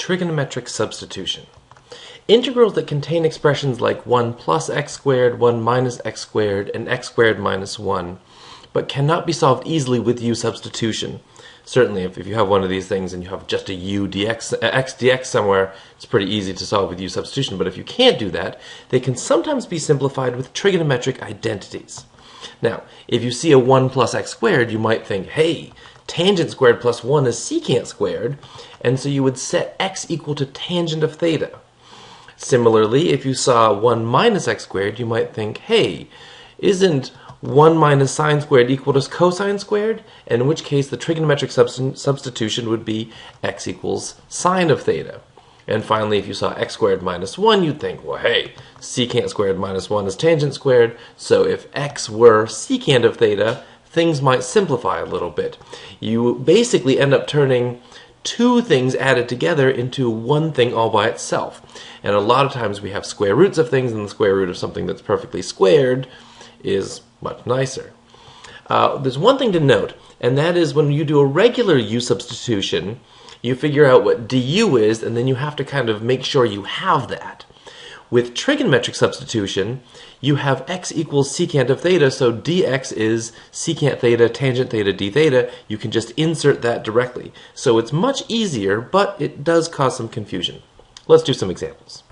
trigonometric substitution. Integrals that contain expressions like 1 plus x squared, 1 minus x squared, and x squared minus 1, but cannot be solved easily with u substitution. Certainly, if you have one of these things and you have just a u dx, x dx somewhere, it's pretty easy to solve with u substitution. But if you can't do that, they can sometimes be simplified with trigonometric identities. Now, if you see a 1 plus x squared, you might think, hey, tangent squared plus 1 is secant squared, and so you would set x equal to tangent of theta. Similarly, if you saw 1 minus x squared, you might think, hey, isn't 1 minus sine squared equal to cosine squared? And in which case the trigonometric substitution would be x equals sine of theta. And finally, if you saw x squared minus 1, you'd think, well, hey, secant squared minus 1 is tangent squared, so if x were secant of theta, things might simplify a little bit. You basically end up turning two things added together into one thing all by itself. And a lot of times we have square roots of things, and the square root of something that's perfectly squared is much nicer. There's one thing to note, and that is when you do a regular u substitution, you figure out what du is, and then you have to kind of make sure you have that. With trigonometric substitution, you have x equals secant of theta, so dx is secant theta, tangent theta, d theta. You can just insert that directly. So it's much easier, but it does cause some confusion. Let's do some examples.